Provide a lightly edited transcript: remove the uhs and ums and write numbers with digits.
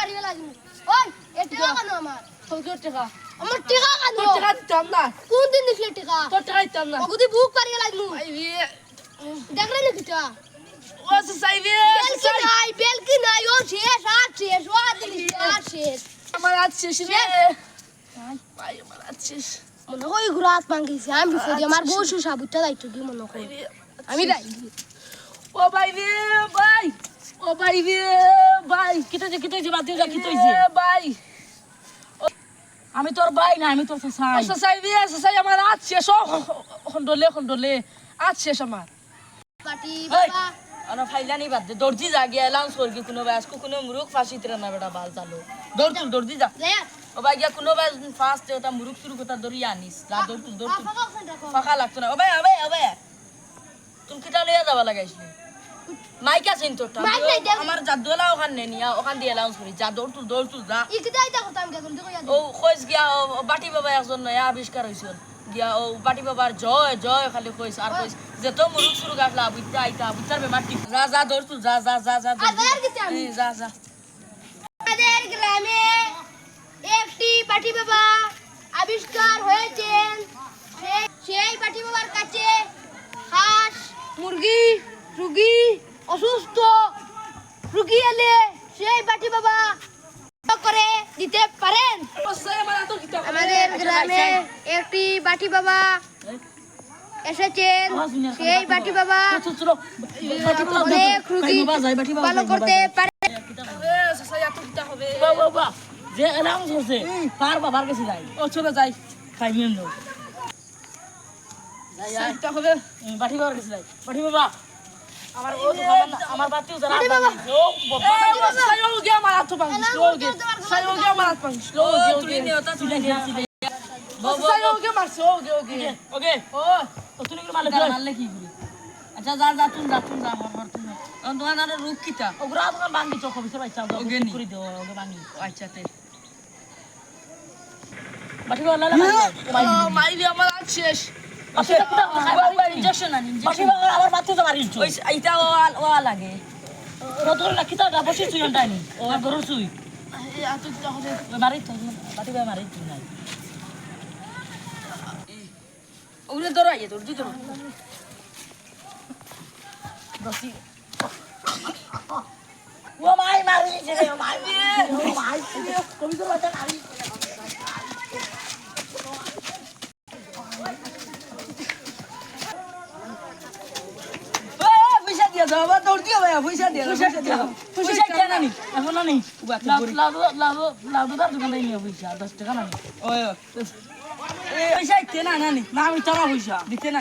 পারিবে লাগি ওই এটা কেন আমার তোর টাকা আমার টিকা কেন তোর টাকা দিতাম না কোন দিন দিছিস টিকা তোর টাকা দিতাম না ওগুদি বুক পারিবে লাগি আইবি দেখলে নাকি তা ও সাইবে বেলকি নাই ও শেষ ও দিন শেষ আমার আজ শেষ রে ভাই আমার আজ শেষ মনে হয় ঘুরাত পাঙ্গিছে আমি বিপদে আমার বউ সুসাবুটা দাইতো দি মনে হয় আমি দাই ও ভাই রে ভাই ও ভাই রে ভাই কিতে বাদ দিয়া কিতে হইছে ভাই আমি তোর ভাই না আমি তোর সাসাই আমার আজ শেষ খন্ডলে আজ শেষ আমার পাটি বাবা ana failani bad de dorji ja gya elan sor ki kuno bas ko kuno muruk fashi tira na beta bal chalo dorji ja ले o bhai gya kuno bas fast ta muruk shuru kota dori anis la dor ফাঁকা লাগতো না ওবে তুমি কিটা লইয়া যাবা লাগাইছলি মাইকা চিন তোরটা আমার জাদুলা ওখান নে নিয়া ওখান দিয়ে এলাউন্স করি যা দৌড় তুল যা ইকদাই দেখো আমি কেন দেখো ও কইস গিয়া বাটি বাবা একজন নয়া আবিষ্কার হইছিল গিয়া ও বাটি বাবার জয় খালি কইস আর কইস যে তো মুরুক শুরু গাছলা বুইতা আইতা বুইতার বে মাটি যা দৌড় তুল যা আবার গেছে আমি যা আমাদের গ্রামে একটি পাটি বাবা আবিষ্কার হয়েছেন সেই পাটি বাবার কাছে হাঁস মুরগি রুগী অসুস্থ রুগী এলে সেই পাটি বাবা করে দিতে পারেন আমাদের গ্রামে একটি বাটি বাবা এসেছেন সেই বাটি বাবা অনেক রুগী ভালো করতে পারে বাবা যে এলাউন্স হচ্ছে পার বাবার কাছে যাই ও চলে যাই 5 মিনিট নো সাইটা হবে বাটি বাবার কাছে যাই বাটি বাবা আমার বাতিও যারা ও বাবা সাইও গিয়া আমার হাত ভাঙ স্লো গে সাইও গিয়া আমার হাত ভাঙ স্লো গে তুই নিও তা তুই বাবা সাইও গিয়া মারছে ওকে ও তুই কি মারলে কি করি আচ্ছা যা তুই হর তুই তোমার না রূপ কিটা ও গ্রাম গান বাঙ্গি চোখ বিসর আইছা ওকে করে দাও ওকে বাঙ্গি আচ্ছা তে বাটি বাবা মাইলি আমার আজ শেষ ইনজেকশন আবার মাথা তো মারিছ ওই এইটা ও লাগে রতর লাখিতা বসে তুই আনটানি ও গরুর তুই এত দিতে হবে মারি তো বাটি বাবা মারি তুই নাই ওগুলো দরাই তোর দিতে বসি ও মাই মারিছে রে ও মাই কবি তো বাটা মারি বাবা দৌড় দিও ভাই পয়সা দিয়া কেন নি এখন নেই লাভ দোকান নিয়ে পয়সা 10 টাকা না ওই পয়সা দিতে না আমি টাকা পয়সা দিতে না